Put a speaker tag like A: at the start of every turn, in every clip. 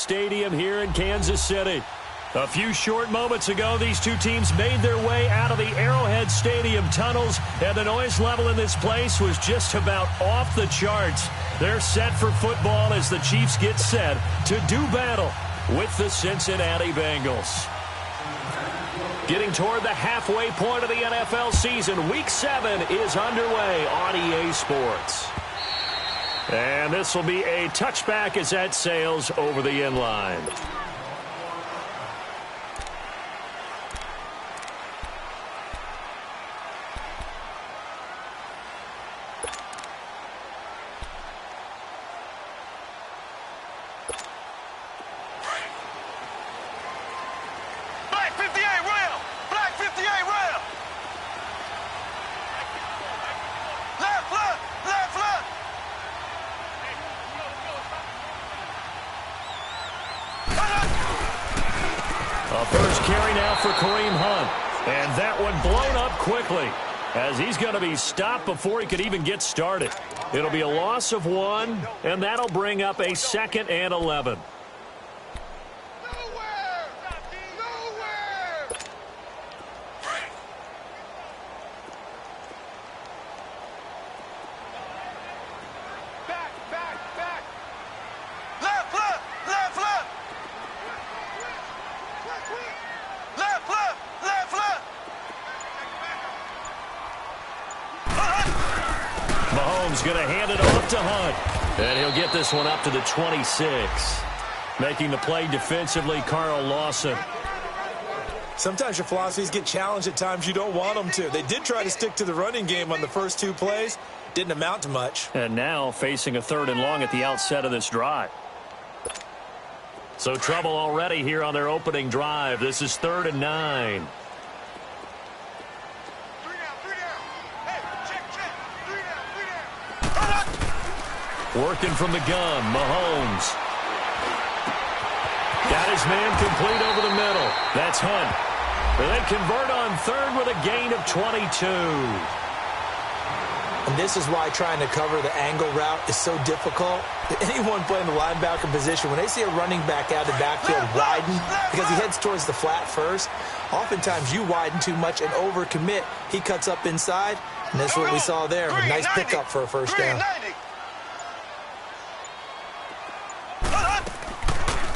A: Stadium here in Kansas City. A few short moments ago, these two teams made their way out of the Arrowhead Stadium tunnels, and the noise level in this place was just about off the charts. They're set for football as the Chiefs get set to do battle with the Cincinnati Bengals. Getting toward the halfway point of the NFL season, Week 7 is underway on EA Sports. And this will be a touchback as that sails over the end line. As he's going to be stopped before he could even get started. It'll be a loss of 1, and that'll bring up a 2nd and 11. Going to hand it off to Hunt. And he'll get this one up to the 26. Making the play defensively, Carl Lawson.
B: Sometimes your philosophies get challenged at times you don't want them to. They did try to stick to the running game on the first 2 plays. Didn't amount to much.
A: And now facing a 3rd and long at the outset of this drive. So trouble already here on their opening drive. This is 3rd and 9. Working from the gun, Mahomes. Got his man complete over the middle. That's Hunt. They convert on 3rd with a gain of 22.
B: And this is why trying to cover the angle route is so difficult. Anyone playing the linebacker position, when they see a running back out of the backfield widen, because he heads towards the flat first, oftentimes you widen too much and overcommit. He cuts up inside, and that's what we saw there. A nice pickup for a first down.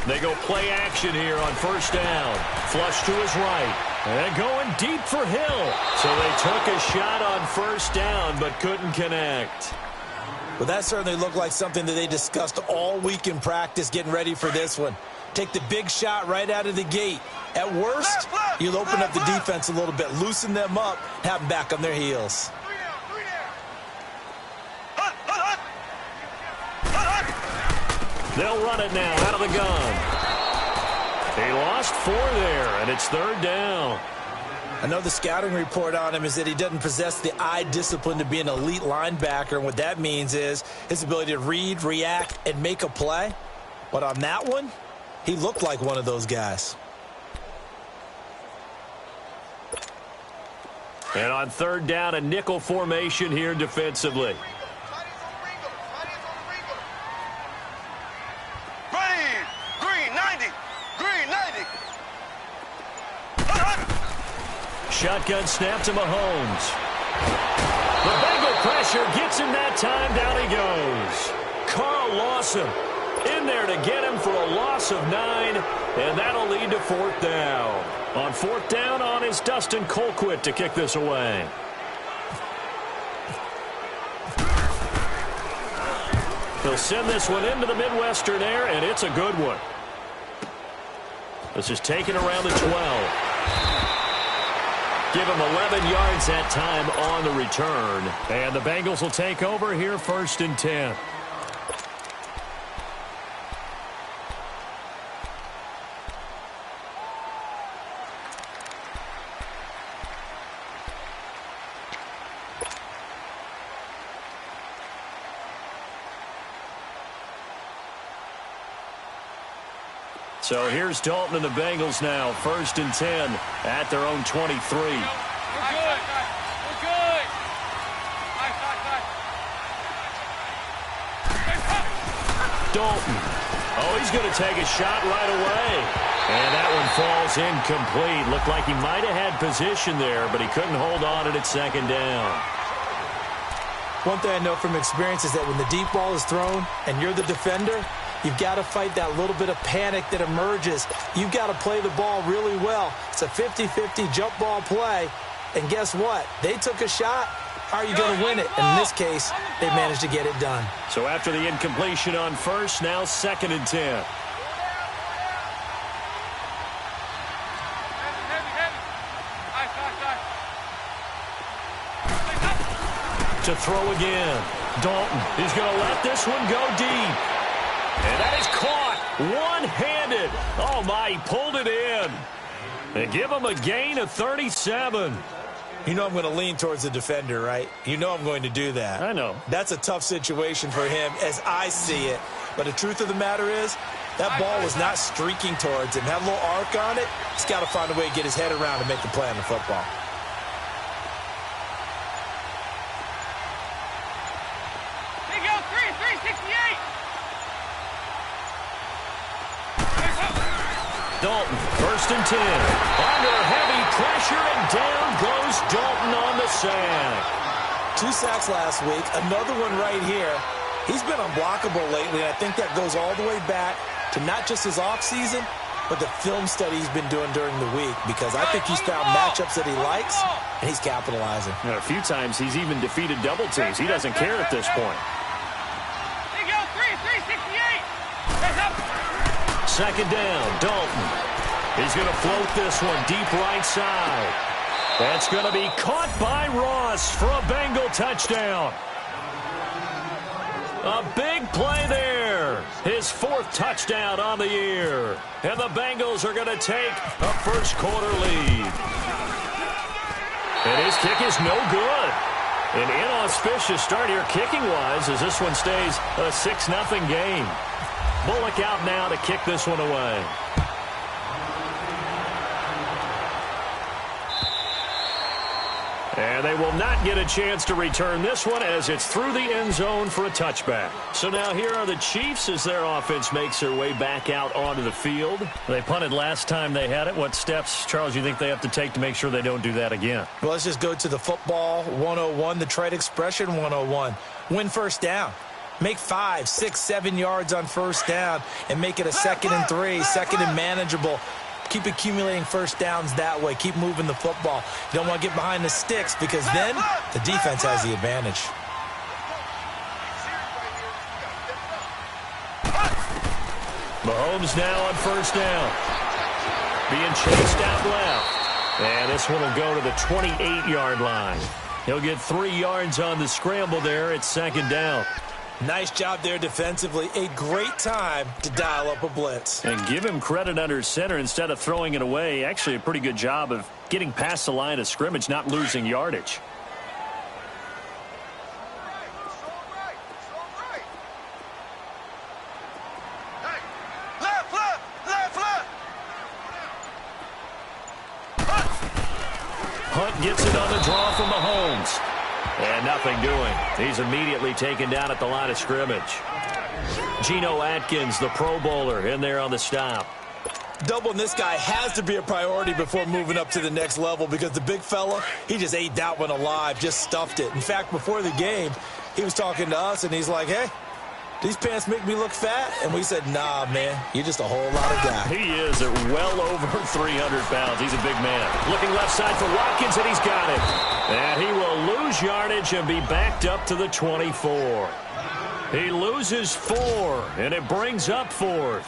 A: They go play action here on 1st down. Flush to his right. And going deep for Hill. So they took a shot on 1st down but couldn't connect.
B: Well, that certainly looked like something that they discussed all week in practice getting ready for this one. Take the big shot right out of the gate. At worst, you'll open up the defense a little bit, loosen them up, have them back on their heels.
A: They'll run it now out of the gun. He lost 4 there, and it's 3rd down.
B: I know the scouting report on him is that he doesn't possess the eye discipline to be an elite linebacker, and what that means is his ability to read, react, and make a play. But on that one, he looked like one of those guys.
A: And on 3rd down, a nickel formation here defensively. Shotgun snap to Mahomes. The Bengal pressure gets him that time. Down he goes. Carl Lawson in there to get him for a loss of 9, and that'll lead to 4th down. On 4th down on is Dustin Colquitt to kick this away. He'll send this one into the Midwestern air, and it's a good one. This is taken around the 12. Give him 11 yards that time on the return. And the Bengals will take over here 1st and 10. So here's Dalton and the Bengals now, 1st and 10 at their own 23.
C: We're good. We're good.
A: Dalton Oh, he's going to take a shot right away. And that one falls incomplete. Looked like he might have had position there, but he couldn't hold on at second down.
B: One thing I know from experience is that when the deep ball is thrown and you're the defender, you've got to fight that little bit of panic that emerges. You've got to play the ball really well. It's a 50-50 jump ball play. And guess what? They took a shot. How are you going to win it? And in this case, they managed to get it done.
A: So after the incompletion on first, now 2nd and 10. To throw again. Dalton is going to let this one go deep. And that is caught one-handed. Oh, my, he pulled it in. They give him a gain of 37.
B: You know I'm going to lean towards the defender, right? You know I'm going to do that.
A: I know.
B: That's a tough situation for him as I see it. But the truth of the matter is, that ball was not streaking towards him. Had a little arc on it. He's got to find a way to get his head around and make the play on the football.
C: Here you go, 368.
A: Dalton, 1st and 10. Under heavy pressure, and down goes Dalton on the sack.
B: 2 sacks last week, another one right here. He's been unblockable lately, and I think that goes all the way back to not just his offseason, but the film study he's been doing during the week, because I think he's found matchups that he likes, and he's capitalizing.
A: And a few times he's even defeated double teams. He doesn't care at this point.
C: Here you go, 368.
A: 2nd down, Dalton. He's going to float this one deep right side. That's going to be caught by Ross for a Bengal touchdown. A big play there. His 4th touchdown on the year. And the Bengals are going to take a first-quarter lead. And his kick is no good. An inauspicious start here kicking-wise as this one stays a 6-0 game. Bullock out now to kick this one away. And they will not get a chance to return this one as it's through the end zone for a touchback. So now here are the Chiefs as their offense makes their way back out onto the field. They punted last time they had it. What steps, Charles, you think they have to take to make sure they don't do that again?
B: Well, let's just go to the football 101, the trade expression 101. Win first down. Make 5, 6, 7 yards on first down and make it a 2nd and 3, 2nd and manageable. Keep accumulating first downs that way. Keep moving the football. You don't want to get behind the sticks because then the defense has the advantage.
A: Mahomes now on first down. Being chased out left. And this one will go to the 28-yard line. He'll get 3 yards on the scramble there at 2nd down.
B: Nice job there defensively. A great time to dial up a blitz.
A: And give him credit under center instead of throwing it away. Actually a pretty good job of getting past the line of scrimmage, not losing yardage. Hunt gets it on the draw from Mahomes. And nothing doing. He's immediately taken down at the line of scrimmage. Geno Atkins, the Pro Bowler, in there on the stop.
B: Doubling this guy has to be a priority before moving up to the next level because the big fella, he just ate that one alive, just stuffed it. In fact, before the game, he was talking to us, and he's like, hey, these pants make me look fat? And we said, nah, man, you're just a whole lot of guy.
A: He is at well over 300 pounds. He's a big man. Looking left side for Watkins, and he's got it. And he will lose yardage and be backed up to the 24. He loses 4, and it brings up 4th.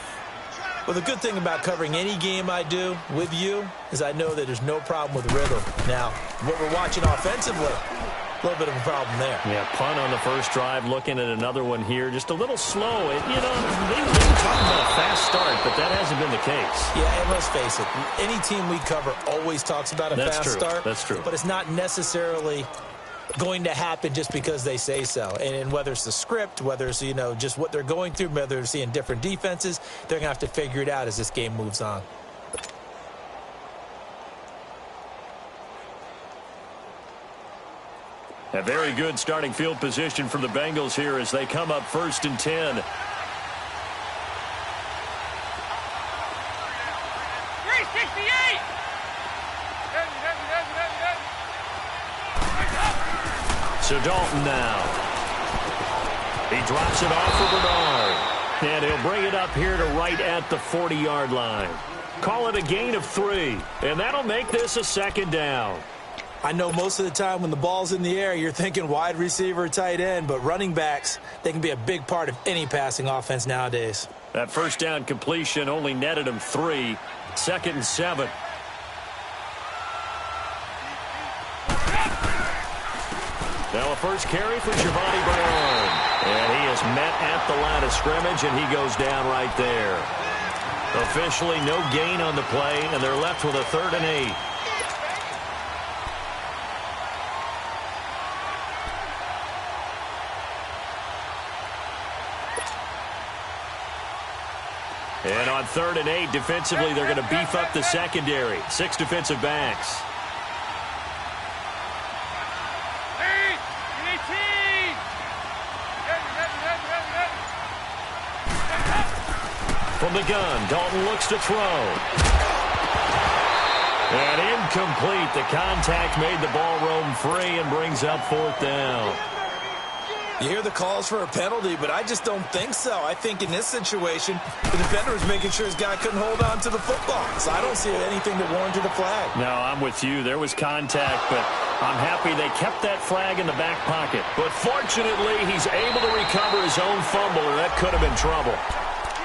B: Well, the good thing about covering any game I do with you is I know that there's no problem with rhythm. Now, what we're watching offensively, a little bit of a problem there.
A: Yeah, punt on the first drive, looking at another one here. Just a little slow. They were talking about a fast start, but that hasn't been the case.
B: Yeah, and let's face it, any team we cover always talks about a fast start.
A: That's true.
B: But it's not necessarily going to happen just because they say so. And whether it's the script, whether it's, just what they're going through, whether they're seeing different defenses, they're going to have to figure it out as this game moves on.
A: A very good starting field position for the Bengals here as they come up 1st and 10.
C: 368.
A: So Dalton now. He drops it off for Bernard. And he'll bring it up here to right at the 40-yard line. Call it a gain of 3. And that'll make this a second down.
B: I know most of the time when the ball's in the air, you're thinking wide receiver, tight end, but running backs, they can be a big part of any passing offense nowadays.
A: That first down completion only netted him 3. 2nd and 7. Now a first carry for Giovanni Bernard. And he is met at the line of scrimmage, and he goes down right there. Officially no gain on the play, and they're left with a 3rd and 8. And on 3rd and 8, defensively, they're going to beef up the secondary. 6 defensive backs. From the gun, Dalton looks to throw. And incomplete. The contact made the ball roam free and brings up 4th down.
B: You hear the calls for a penalty, but I just don't think so. I think in this situation, the defender was making sure his guy couldn't hold on to the football. So I don't see anything that warranted a flag.
A: No, I'm with you. There was contact, but I'm happy they kept that flag in the back pocket. But fortunately, he's able to recover his own fumble, or that could have been trouble.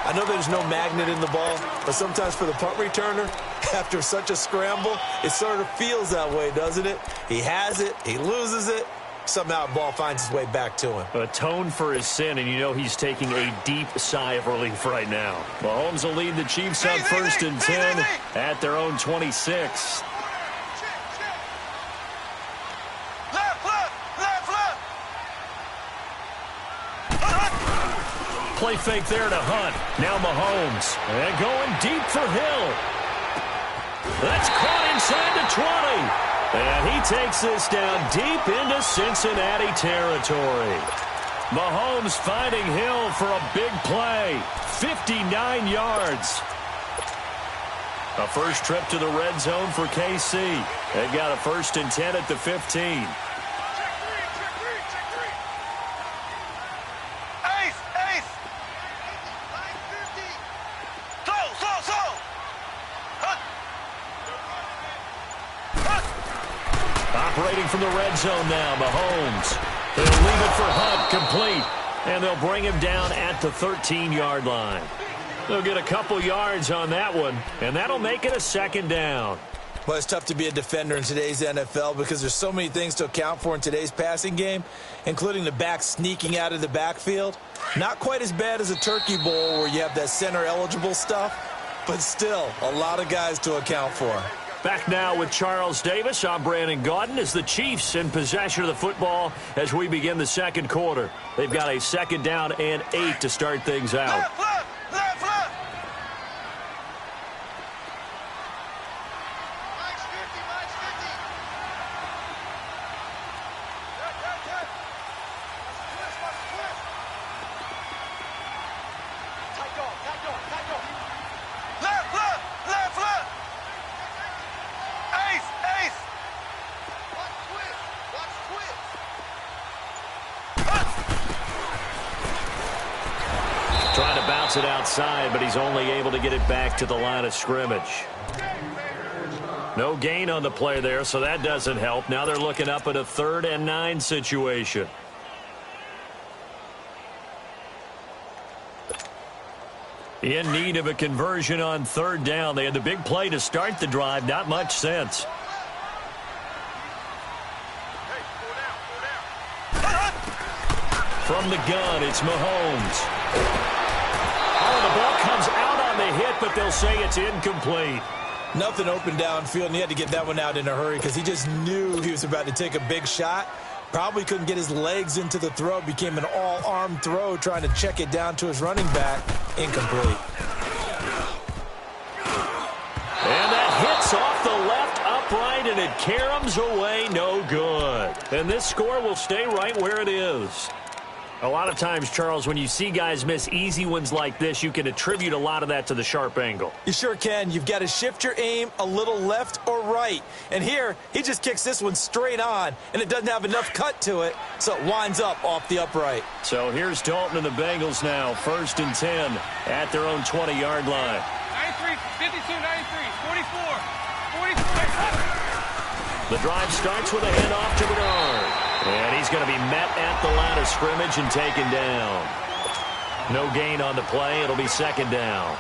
B: I know there's no magnet in the ball, but sometimes for the punt returner, after such a scramble, it sort of feels that way, doesn't it? He has it, he loses it. Somehow the ball finds its way back to him.
A: Atone for his sin, and you know he's taking a deep sigh of relief right now. Mahomes will lead the Chiefs up 1st and 10 at their own 26. Play fake there to Hunt. Now Mahomes. And going deep for Hill. That's caught inside the 20. And he takes this down deep into Cincinnati territory. Mahomes finding Hill for a big play. 59 yards. A first trip to the red zone for KC. They've got a 1st and 10 at the 15. Operating from the red zone now, Mahomes. They'll leave it for Hunt, complete. And they'll bring him down at the 13-yard line. They'll get a couple yards on that one, and that'll make it a 2nd down.
B: Well, it's tough to be a defender in today's NFL because there's so many things to account for in today's passing game, including the back sneaking out of the backfield. Not quite as bad as a turkey bowl where you have that center-eligible stuff, but still a lot of guys to account for.
A: Back now with Charles Davis. I'm Brandon Gaudin as the Chiefs in possession of the football as we begin the 2nd quarter. They've got a 2nd down and 8 to start things out.
C: Left.
A: Trying to bounce it outside, but he's only able to get it back to the line of scrimmage. No gain on the play there, so that doesn't help. Now they're looking up at a 3rd and 9 situation. In need of a conversion on 3rd down. They had the big play to start the drive. Not much sense. From the gun, it's Mahomes. Oh, the ball comes out on the hit, but they'll say it's incomplete.
B: Nothing open downfield, and he had to get that one out in a hurry because he just knew he was about to take a big shot. Probably couldn't get his legs into the throw. Became an all-arm throw trying to check it down to his running back. Incomplete.
A: And that hits off the left upright, and it caroms away no good. And this score will stay right where it is. A lot of times, Charles, when you see guys miss easy ones like this, you can attribute a lot of that to the sharp angle.
B: You sure can. You've got to shift your aim a little left or right. And here, he just kicks this one straight on, and it doesn't have enough cut to it, so it winds up off the upright.
A: So here's Dalton and the Bengals now, 1st and 10 at their own 20-yard line.
C: 93, 52, 93, 44, 44.
A: The drive starts with a handoff to Bernard. And he's going to be met at the line of scrimmage and taken down. No gain on the play. It'll be 2nd down.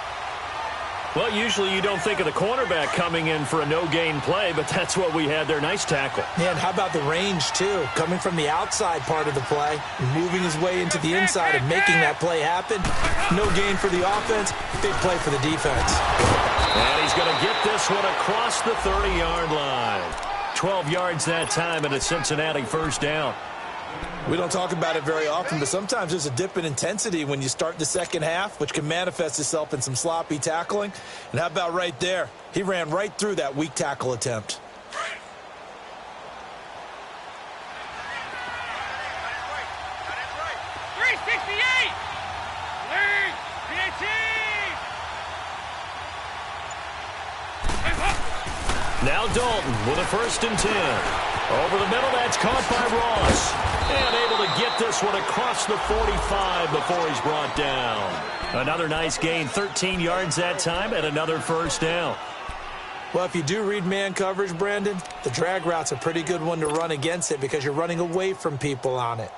A: Well, usually you don't think of the cornerback coming in for a no-gain play, but that's what we had there. Nice tackle.
B: Yeah, and how about the range, too? Coming from the outside part of the play, moving his way into the inside and making that play happen. No gain for the offense, big play for the defense.
A: And he's going to get this one across the 30-yard line. 12 yards that time and a Cincinnati 1st down.
B: We don't talk about it very often, but sometimes there's a dip in intensity when you start the second half, which can manifest itself in some sloppy tackling. And how about right there? He ran right through that weak tackle attempt.
A: Now Dalton with a 1st and 10. Over the middle, that's caught by Ross. And able to get this one across the 45 before he's brought down. Another nice gain, 13 yards that time, and another 1st down.
B: Well, if you do read man coverage, Brandon, the drag route's a pretty good one to run against it because you're running away from people on it.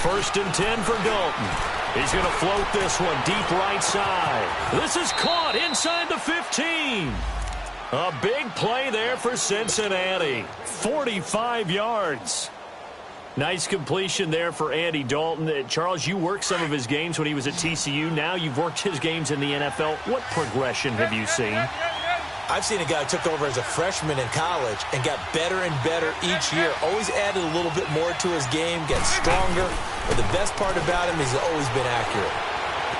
A: First and 10 for Dalton. He's going to float this one deep right side. This is caught inside the 15. A big play there for Cincinnati. 45 yards. Nice completion there for Andy Dalton. Charles, you worked some of his games when he was at TCU. Now you've worked his games in the NFL. What progression have you seen?
B: I've seen a guy who took over as a freshman in college and got better and better each year. Always added a little bit more to his game, got stronger. But the best part about him is he's always been accurate.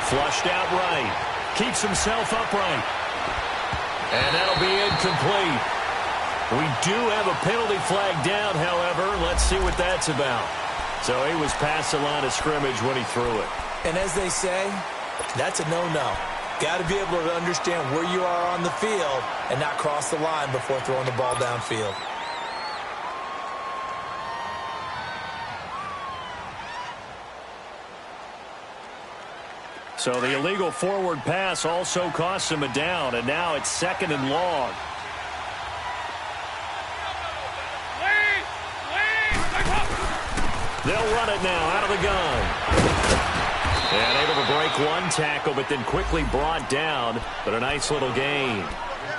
A: Flushed out right. Keeps himself upright. And that'll be incomplete. We do have a penalty flag down, however. Let's see what that's about. So he was past the line of scrimmage when he threw it.
B: And as they say, that's a no-no. Got to be able to understand where you are on the field and not cross the line before throwing the ball downfield.
A: So the illegal forward pass also costs him a down, and now it's 2nd and long. They'll run it now out of the gun. And able to break one tackle, but then quickly brought down. But a nice little gain.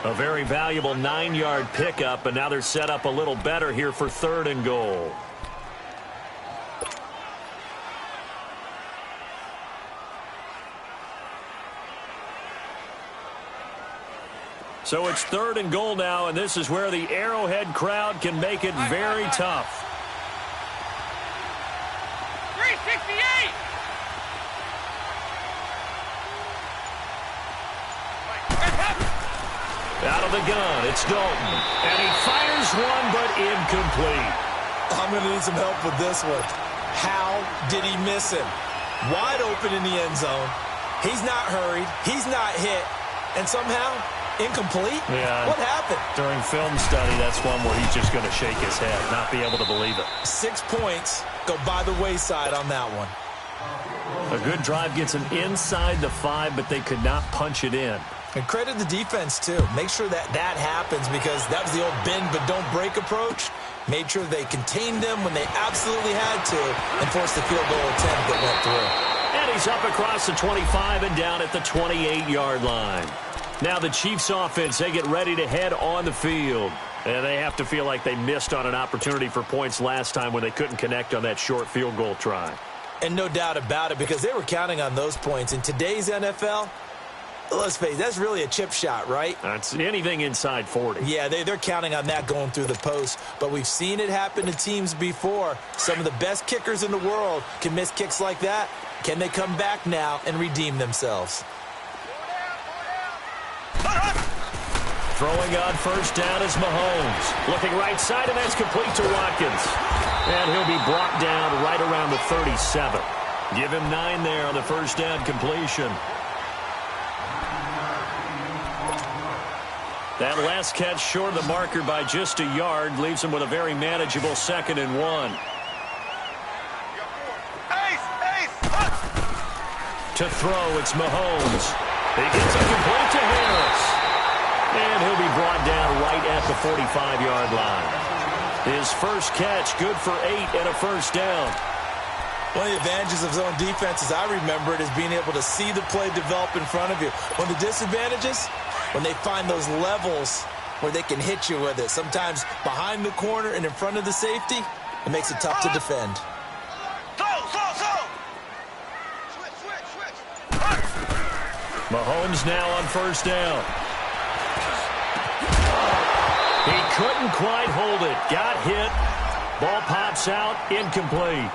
A: A very valuable 9-yard pickup, and now they're set up a little better here for 3rd and goal. So it's 3rd and goal now, and this is where the Arrowhead crowd can make it very tough.
C: 368!
A: Out of the gun, it's Dalton. And he fires one, but incomplete.
B: I'm going to need some help with this one. How did he miss him? Wide open in the end zone. He's not hurried. He's not hit. And somehow, incomplete?
A: Yeah.
B: What happened?
A: During film study, that's one where he's just going to shake his head, not be able to believe it.
B: 6 points go by the wayside on that one.
A: A good drive gets him inside the 5, but they could not punch it in.
B: And credit the defense, too. Make sure that happens because that was the old bend but don't break approach. Made sure they contained them when they absolutely had to and forced the field goal attempt that went through.
A: And he's up across the 25 and down at the 28-yard line. Now the Chiefs offense, they get ready to head on the field. And they have to feel like they missed on an opportunity for points last time when they couldn't connect on that short field goal try.
B: And no doubt about it, because they were counting on those points. In today's NFL, Let's face it, that's really a chip shot, right?
A: That's anything inside 40.
B: Yeah, they're counting on that going through the post. But we've seen it happen to teams before. Some of the best kickers in the world can miss kicks like that. Can they come back now and redeem themselves?
A: Throwing on first down is Mahomes. Looking right side, and that's complete to Watkins. And he'll be brought down right around the 37. Give him 9 there on the first down completion. That last catch short of the marker by just a yard leaves him with a very manageable 2nd and 1. To throw, it's Mahomes. He gets it complete to Harris. And he'll be brought down right at the 45-yard line. His first catch, good for 8 and a first down.
B: One of the advantages of zone defense, as I remember it, is being able to see the play develop in front of you. One of the disadvantages, when they find those levels where they can hit you with it, sometimes behind the corner and in front of the safety, it makes it tough to defend.
A: Mahomes now on first down. He couldn't quite hold it. Got hit. Ball pops out. Incomplete.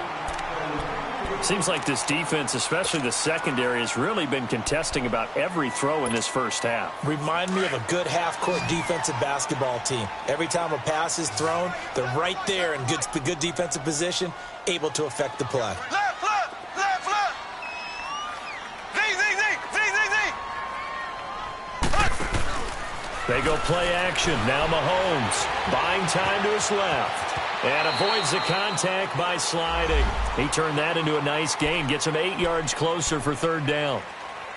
A: Seems like this defense, especially the secondary, has really been contesting about every throw in this first half.
B: Remind me of a good half-court defensive basketball team. Every time a pass is thrown, they're right there in good defensive position, able to affect the play.
A: They go play action. Now Mahomes buying time to his left. And avoids the contact by sliding. He turned that into a nice gain. Gets him 8 yards closer for 3rd down.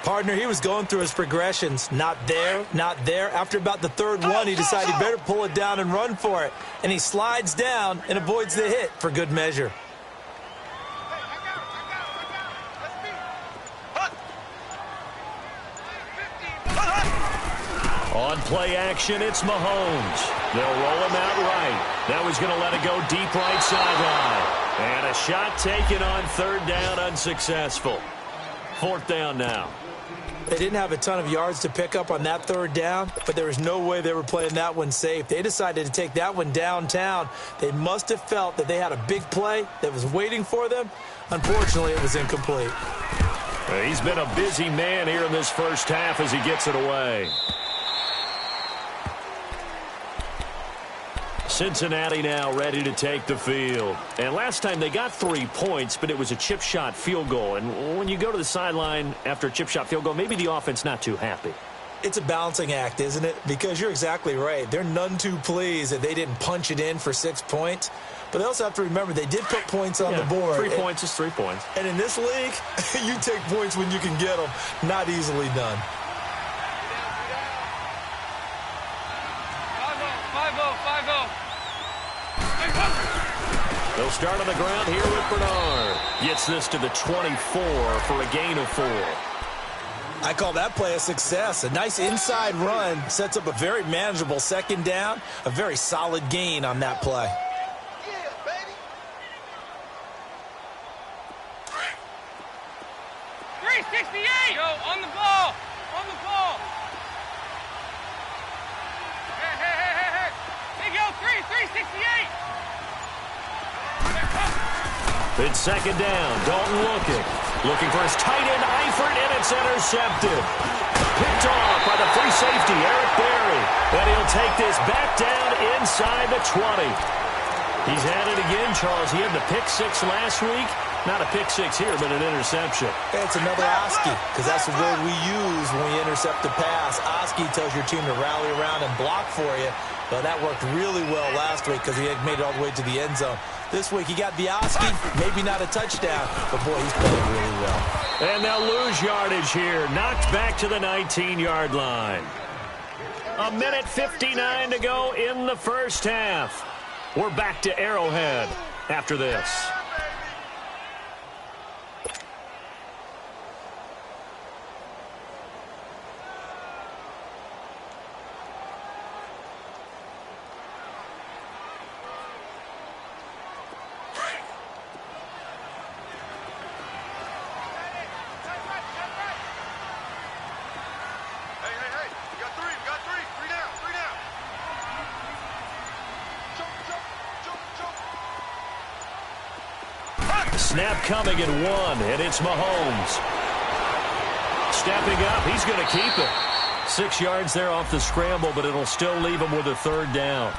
B: Partner, he was going through his progressions. Not there, not there. After about the 3rd one, he decided he better pull it down and run for it. And he slides down and avoids the hit for good measure.
A: On play action, it's Mahomes. They'll roll him out right. That was going to let it go deep right sideline. And a shot taken on 3rd down, unsuccessful. 4th down now.
B: They didn't have a ton of yards to pick up on that 3rd down, but there was no way they were playing that one safe. They decided to take that one downtown. They must have felt that they had a big play that was waiting for them. Unfortunately, it was incomplete.
A: He's been a busy man here in this first half as he gets it away. Cincinnati now ready to take the field. And last time they got 3 points, but it was a chip shot field goal. And when you go to the sideline after a chip shot field goal, maybe the offense not too happy.
B: It's a balancing act, isn't it? Because you're exactly right. They're none too pleased that they didn't punch it in for 6 points. But they also have to remember they did put points on the board.
A: 3 points is 3 points.
B: And in this league, you take points when you can get them. Not easily done.
C: 5-0.
A: They'll start on the ground here with Bernard. Gets this to the 24 for a gain of 4.
B: I call that play a success. A nice inside run sets up a very manageable 2nd down. A very solid gain on that play.
C: Yeah, baby. 368. Go on the ball. On the ball. Hey. Big O 368.
A: It's 2nd down. Dalton looking for his tight end, Eifert, and it's intercepted. Picked off by the free safety, Eric Berry. And he'll take this back down inside the 20. He's had it again, Charles. He had the pick 6 last week. Not a pick 6 here, but an interception.
B: It's another Oski, because that's the word we use when we intercept a pass. Oski tells your team to rally around and block for you. But that worked really well last week because he had made it all the way to the end zone. This week he got the Oski, maybe not a touchdown, but boy, he's playing really well.
A: And they'll lose yardage here. Knocked back to the 19-yard line. 1:59 to go in the first half. We're back to Arrowhead after this. Snap coming in 1, and it's Mahomes. Stepping up, he's going to keep it. 6 yards there off the scramble, but it'll still leave him with a 3rd down.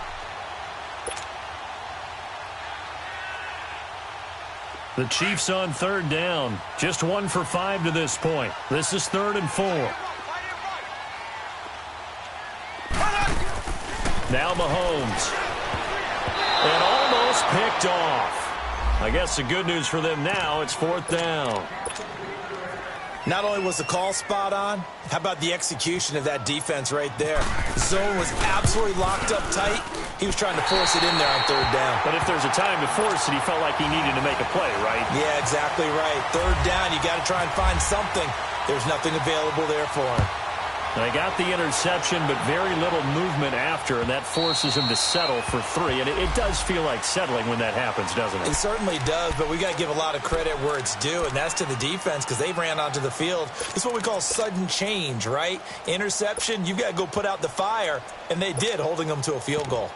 A: The Chiefs on 3rd down. Just 1 for 5 to this point. This is 3rd and 4. Now Mahomes. And almost picked off. I guess the good news for them now, it's 4th down.
B: Not only was the call spot on, how about the execution of that defense right there? The zone was absolutely locked up tight. He was trying to force it in there on 3rd down.
A: But if there's a time to force it, he felt like he needed to make a play, right?
B: Yeah, exactly right. 3rd down, you got to try and find something. There's nothing available there for him.
A: They got the interception, but very little movement after, and that forces him to settle for 3. And it does feel like settling when that happens, doesn't it?
B: It certainly does, but we got to give a lot of credit where it's due, and that's to the defense because they ran onto the field. It's what we call sudden change, right? Interception, you got to go put out the fire, and they did, holding them to a field goal.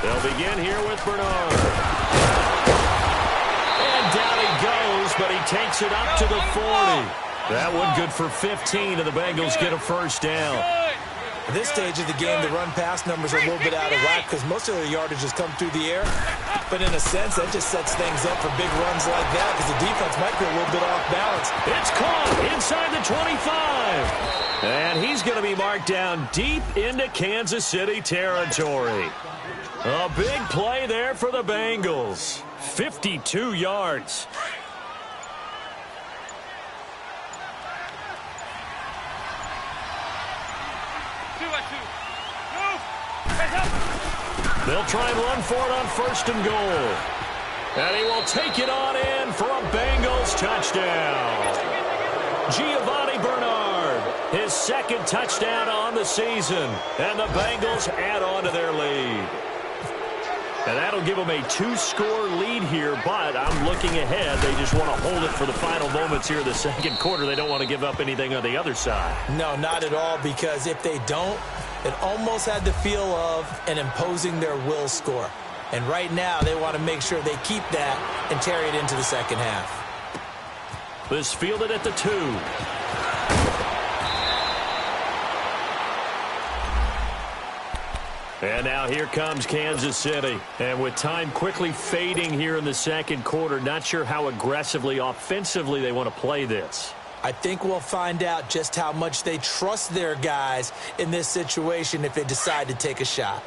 A: They'll begin here with Bernard. And down he goes, but he takes it up to the 40. That one good for 15, and the Bengals get a 1st down.
B: At this stage of the game, the run-pass numbers are a little bit out of whack because most of their yardage has come through the air. But in a sense, that just sets things up for big runs like that because the defense might be a little bit off balance.
A: It's caught inside the 25. And he's going to be marked down deep into Kansas City territory. A big play there for the Bengals. 52 yards. They'll try and run for it on 1st and goal. And he will take it on in for a Bengals touchdown. Giovanni Bernard, his 2nd touchdown on the season. And the Bengals add on to their lead. And that'll give them a 2-score lead here, but I'm looking ahead. They just want to hold it for the final moments here in the 2nd quarter. They don't want to give up anything on the other side.
B: No, not at all, because if they don't, it almost had the feel of an imposing their will score. And right now, they want to make sure they keep that and carry it into the 2nd half.
A: This fielded at the 2. And now here comes Kansas City. And with time quickly fading here in the 2nd quarter, not sure how aggressively, offensively they want to play this.
B: I think we'll find out just how much they trust their guys in this situation if they decide to take a shot.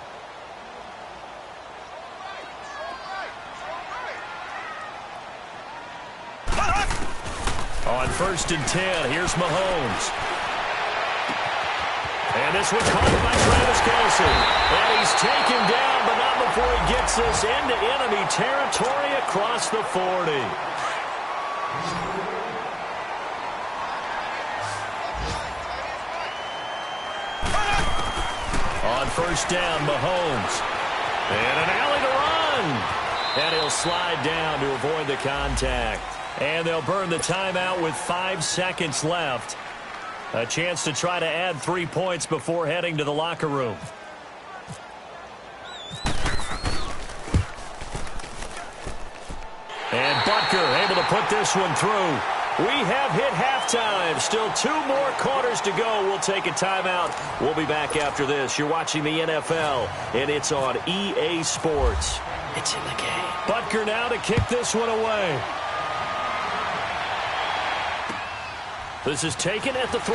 A: On 1st and 10, here's Mahomes. And this one caught by Travis Kelce. And he's taken down, but not before he gets this into enemy territory across the 40. On 1st down, Mahomes. And an alley to run. And he'll slide down to avoid the contact. And they'll burn the timeout with 5 seconds left. A chance to try to add 3 points before heading to the locker room. And Butker able to put this one through. We have hit halftime. Still 2 more quarters to go. We'll take a timeout. We'll be back after this. You're watching the NFL, and it's on EA Sports. It's in the game. Butker now to kick this one away. This is taken at the 3.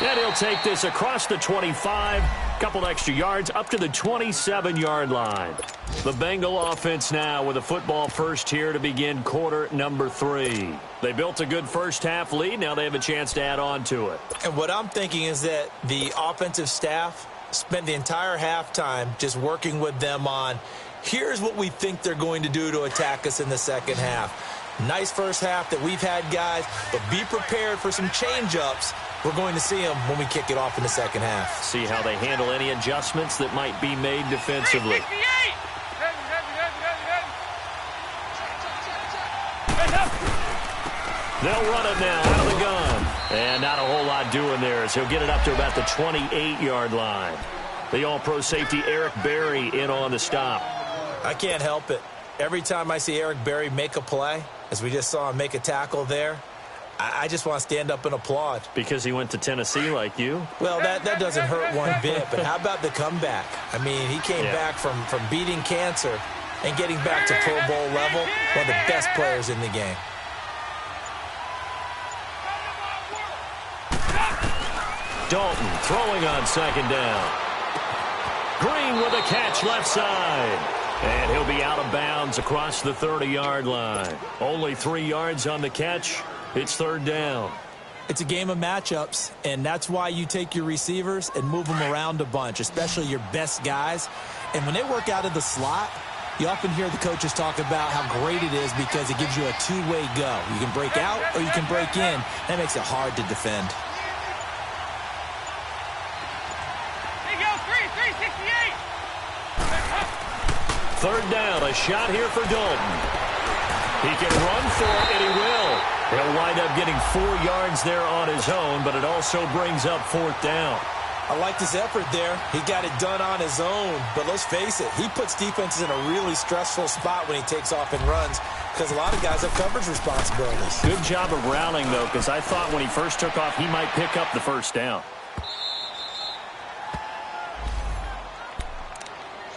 A: And he'll take this across the 25. Couple extra yards up to the 27-yard line. The Bengal offense now with a football first here to begin quarter number 3. They built a good first half lead. Now they have a chance to add on to it.
B: And what I'm thinking is that the offensive staff spent the entire halftime just working with them on, here's what we think they're going to do to attack us in the 2nd half. Nice first half that we've had, guys, but be prepared for some change-ups. We're going to see them when we kick it off in the 2nd half.
A: See how they handle any adjustments that might be made defensively. They'll run it now out of the gun. And not a whole lot doing there as he'll get it up to about the 28-yard line. The all-pro safety Eric Berry in on the stop.
B: I can't help it. Every time I see Eric Berry make a play, as we just saw him make a tackle there, I just want to stand up and applaud.
A: Because he went to Tennessee like you?
B: Well, that doesn't hurt one bit, but how about the comeback? I mean, he came back from beating cancer and getting back to Pro Bowl level, one of the best players in the game.
A: Dalton throwing on second down. Green with a catch left side. And he'll be out of bounds across the 30-yard line. Only 3 yards on the catch. It's third down.
B: It's a game of matchups, and that's why you take your receivers and move them around a bunch, especially your best guys. And when they work out of the slot, you often hear the coaches talk about how great it is because it gives you a two-way go. You can break out or you can break in. That makes it hard to defend.
C: There you go, 368.
A: Third down, a shot here for Dalton. He can run for it, and he will. He'll wind up getting 4 yards there on his own, but it also brings up fourth down.
B: I liked his effort there. He got it done on his own. But let's face it, he puts defenses in a really stressful spot when he takes off and runs because a lot of guys have coverage responsibilities.
A: Good job of rallying, though, because I thought when he first took off, he might pick up the first down.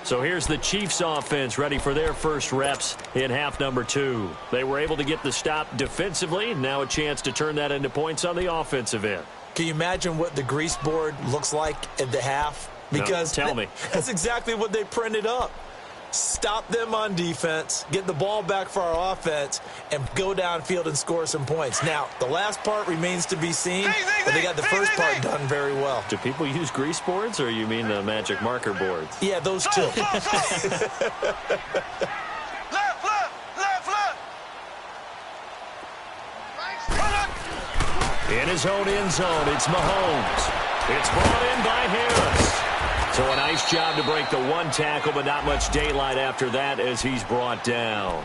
A: So here's the Chiefs offense ready for their first reps in half number 2. They were able to get the stop defensively. Now a chance to turn that into points on the offensive end.
B: Can you imagine what the grease board looks like at the half? Because
A: no, tell me.
B: That's exactly what they printed up. Stop them on defense, get the ball back for our offense, and go downfield and score some points. Now, the last part remains to be seen, but they got the first part done very well.
A: Do people use grease boards, or you mean the magic marker boards?
B: Yeah, those two.
A: In his own end zone, it's Mahomes. It's brought in by Harris. So a nice job to break the one tackle, but not much daylight after that as he's brought down.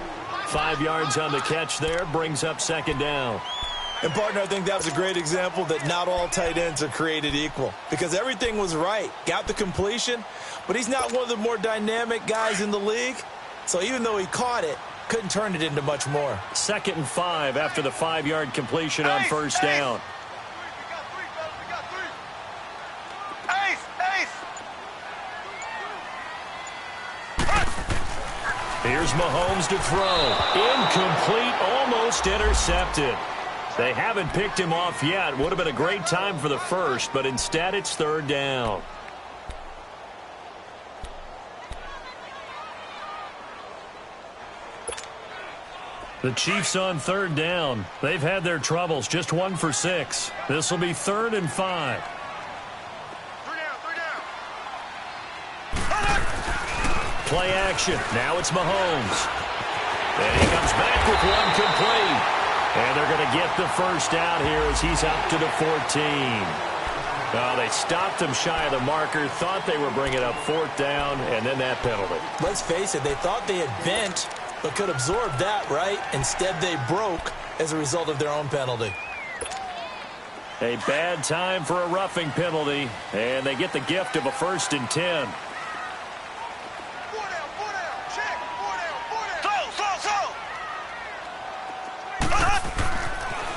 A: 5 yards on the catch there, brings up second down.
B: And, partner, I think that was a great example that not all tight ends are created equal because everything was right. Got the completion, but he's not one of the more dynamic guys in the league. So even though he caught it, couldn't turn it into much more.
A: 2nd and 5 after the 5-yard completion on first down. Here's Mahomes to throw. Incomplete, almost intercepted. They haven't picked him off yet. Would have been a great time for the first, but instead it's third down. The Chiefs on third down. They've had their troubles, just 1 for 6. This will be 3rd and 5. Play action. Now it's Mahomes. And he comes back with one complete. And they're going to get the first down here as he's up to the 14. They stopped him shy of the marker, thought they were bringing up fourth down, and then that penalty.
B: Let's face it, they thought they had bent, but could absorb that, right? Instead, they broke as a result of their own penalty.
A: A bad time for a roughing penalty, and they get the gift of a 1st and 10.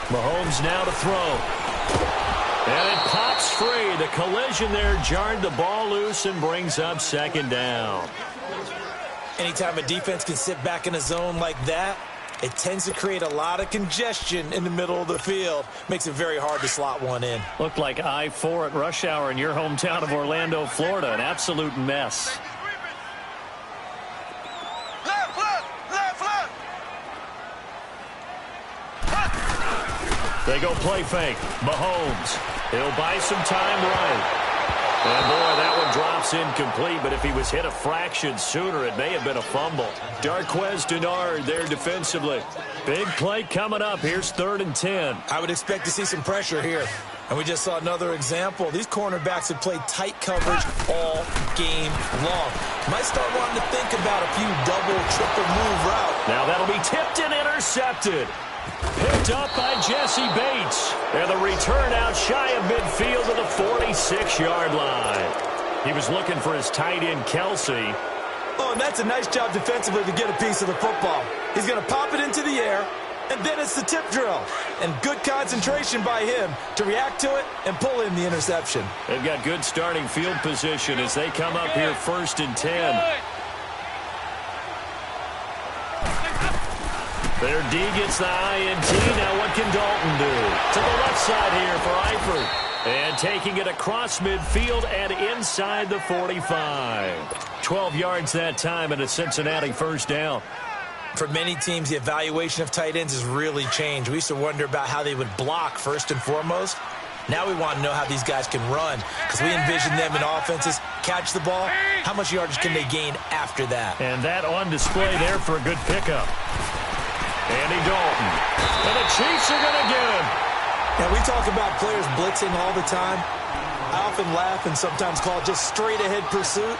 A: Mahomes now to throw. And it pops free. The collision there jarred the ball loose and brings up second down.
B: Anytime a defense can sit back in a zone like that, it tends to create a lot of congestion in the middle of the field. Makes it very hard to slot one in.
A: Looked like I-4 at rush hour in your hometown of Orlando, Florida. An absolute mess. They go play fake. Mahomes. He'll buy some time right. And, boy, that one drops incomplete, but if he was hit a fraction sooner, it may have been a fumble. Darquez Denard there defensively. Big play coming up. Here's 3rd and 10.
B: I would expect to see some pressure here. And we just saw another example. These cornerbacks have played tight coverage all game long. Might start wanting to think about a few double, triple move routes.
A: Now that'll be tipped and intercepted. Picked up by Jesse Bates. And the return out shy of midfield to the 46-yard line. He was looking for his tight end, Kelsey.
B: Oh, and that's a nice job defensively to get a piece of the football. He's going to pop it into the air, and then it's the tip drill. And good concentration by him to react to it and pull in the interception.
A: They've got good starting field position as they come up here 1st and 10. Their D gets the INT. Now what can Dalton do? To the left side here for Eifert. And taking it across midfield and inside the 45. 12 yards that time and a Cincinnati first down.
B: For many teams, the evaluation of tight ends has really changed. We used to wonder about how they would block first and foremost. Now we want to know how these guys can run because we envision them in offenses, catch the ball. How much yardage can they gain after that?
A: And that on display there for a good pickup. Andy Dalton. And the Chiefs are going to get him.
B: Now, we talk about players blitzing all the time. I often laugh and sometimes call it just straight-ahead pursuit.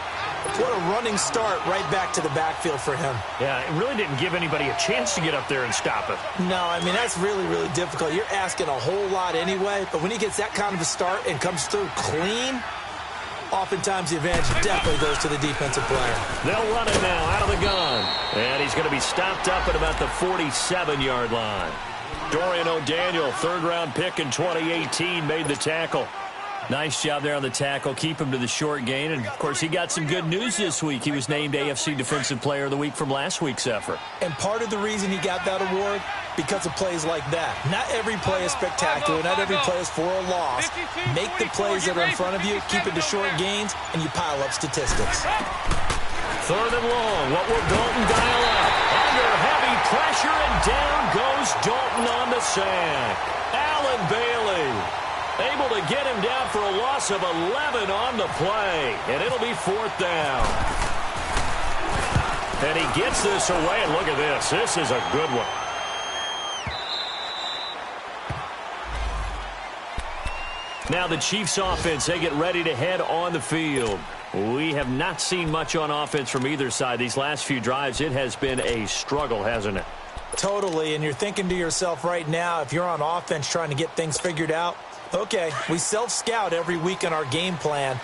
B: What a running start right back to the backfield for him.
A: Yeah, it really didn't give anybody a chance to get up there and stop it.
B: No, I mean, that's really, really difficult. You're asking a whole lot anyway, but when he gets that kind of a start and comes through clean, oftentimes the advantage definitely goes to the defensive player.
A: They'll run it now out of the gun. And he's going to be stopped up at about the 47-yard line. Dorian O'Daniel, 3rd-round pick in 2018, made the tackle. Nice job there on the tackle. Keep him to the short gain. And, of course, he got some good news this week. He was named AFC Defensive Player of the Week from last week's effort.
B: And part of the reason he got that award, because of plays like that. Not every play is spectacular. Not every play is for a loss. Make the plays that are in front of you, keep it to short gains, and you pile up statistics.
A: 3rd and long. What will Dalton dial up? Under heavy pressure, and down goes Dalton on the sack. Allen Bailey able to get him down for a loss of 11 on the play. And it'll be 4th down. And he gets this away, and look at this. This is a good one. Now the Chiefs offense, they get ready to head on the field. We have not seen much on offense from either side. These last few drives, it has been a struggle, hasn't it?
B: Totally, and you're thinking to yourself right now, if you're on offense trying to get things figured out, okay, we self-scout every week on our game plan.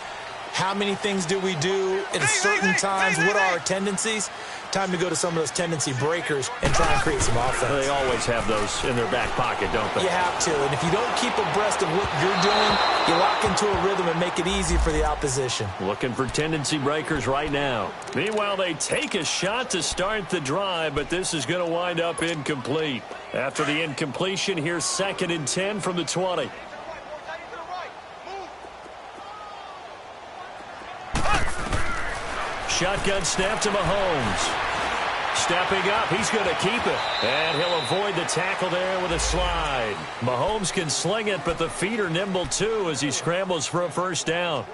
B: How many things do we do at certain times? What are our tendencies? Time to go to some of those tendency breakers and try and create some offense.
A: They always have those in their back pocket, don't they?
B: You have to, and if you don't keep abreast of what you're doing, you lock into a rhythm and make it easy for the opposition.
A: Looking for tendency breakers right now. Meanwhile, they take a shot to start the drive, but this is going to wind up incomplete. After the incompletion, here's 2nd and 10 from the 20. Shotgun snap to Mahomes. Stepping up, he's going to keep it. And he'll avoid the tackle there with a slide. Mahomes can sling it, but the feet are nimble too as he scrambles for a first down.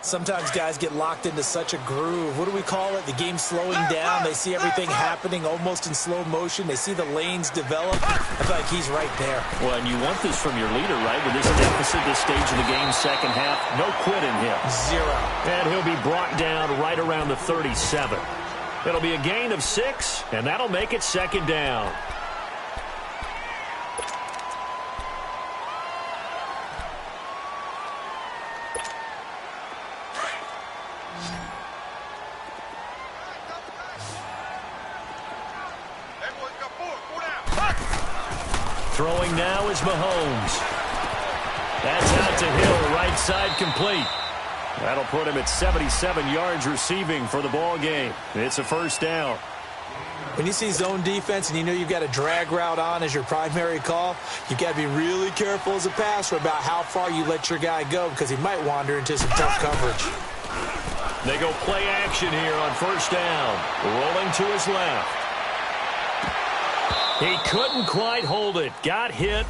B: Sometimes guys get locked into such a groove. What do we call it? The game's slowing down. They see everything happening almost in slow motion. They see the lanes develop. I feel like he's right there.
A: Well, and you want this from your leader, right? With this deficit, this stage of the game's second half, no quit in him.
B: 0.
A: And he'll be brought down right around the 37. It'll be a gain of 6, and that'll make it 2nd down. Throwing now is Mahomes. That's out to Hill, right side complete. That'll put him at 77 yards receiving for the ball game. It's a first down.
B: When you see zone defense and you know you've got a drag route on as your primary call, you've got to be really careful as a passer about how far you let your guy go because he might wander into some tough coverage.
A: They go play action here on first down. Rolling to his left. He couldn't quite hold it. Got hit.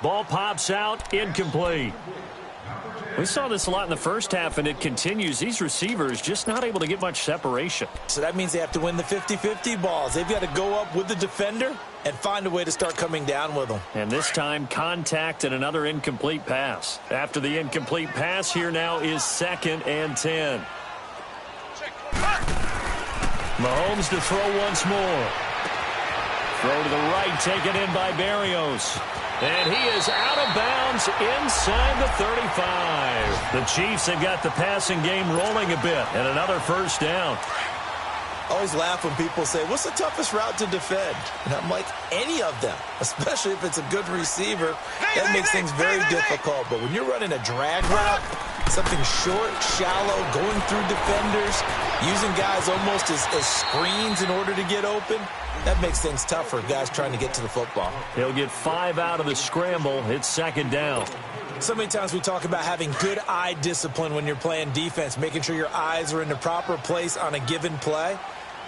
A: Ball pops out. Incomplete. We saw this a lot in the first half, and it continues. These receivers just not able to get much separation.
B: So that means they have to win the 50-50 balls. They've got to go up with the defender and find a way to start coming down with them.
A: And this time, contact and another incomplete pass. After the incomplete pass, here now is 2nd and 10. Mahomes to throw once more. Throw to the right, taken in by Berrios. And he is out of bounds inside the 35. The Chiefs have got the passing game rolling a bit, and another first down.
B: I always laugh when people say, what's the toughest route to defend? And I'm like, any of them, especially if it's a good receiver. That makes things very difficult. But when you're running a drag route, something short, shallow, going through defenders, using guys almost as screens in order to get open, that makes things tough for guys trying to get to the football.
A: He'll get 5 out of the scramble. It's second down.
B: So many times we talk about having good eye discipline when you're playing defense, making sure your eyes are in the proper place on a given play.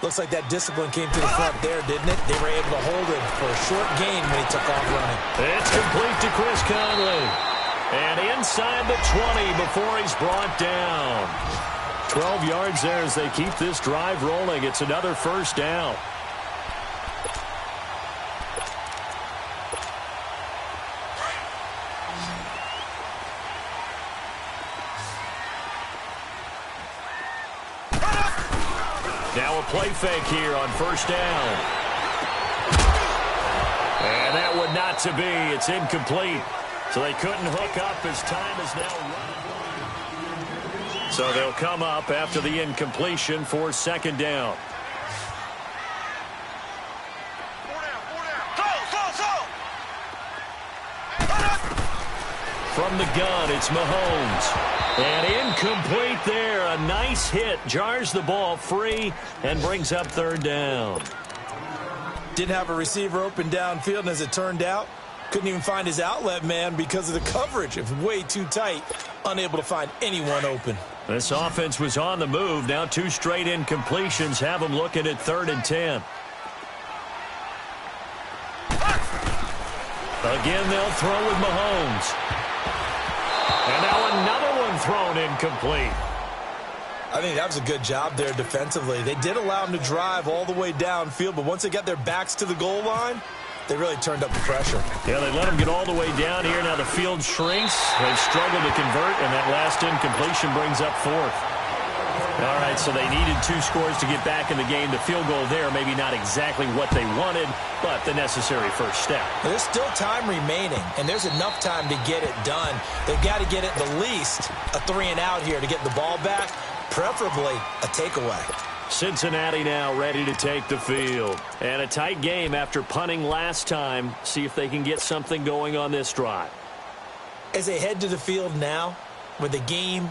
B: Looks like that discipline came to the front there, didn't it? They were able to hold him for a short gain when he took off running.
A: It's complete to Chris Conley. And inside the 20 before he's brought down. 12 yards there as they keep this drive rolling. It's another first down. Now a play fake here on first down. And that would not to be. It's incomplete. So they couldn't hook up as time is now running. So they'll come up after the incompletion for second down. From the gun, it's Mahomes. And incomplete there. A nice hit. Jars the ball free and brings up third down.
B: Didn't have a receiver open downfield, and as it turned out, couldn't even find his outlet man because of the coverage. It was way too tight. Unable to find anyone open.
A: This offense was on the move. Now 2 straight incompletions have them looking at 3rd and 10. Again, they'll throw with Mahomes. And now another one thrown incomplete.
B: I think that was a good job there defensively. They did allow him to drive all the way downfield, but once they got their backs to the goal line, they really turned up the pressure.
A: Yeah, they let him get all the way down here. Now the field shrinks. They've struggled to convert, and that last incompletion brings up 4th. All right, so they needed 2 scores to get back in the game. The field goal there, maybe not exactly what they wanted, but the necessary first step.
B: There's still time remaining, and there's enough time to get it done. They've got to get at the least a 3-and-out here to get the ball back, preferably a takeaway.
A: Cincinnati now ready to take the field. And a tight game after punting last time. See if they can get something going on this drive.
B: As they head to the field now, with the game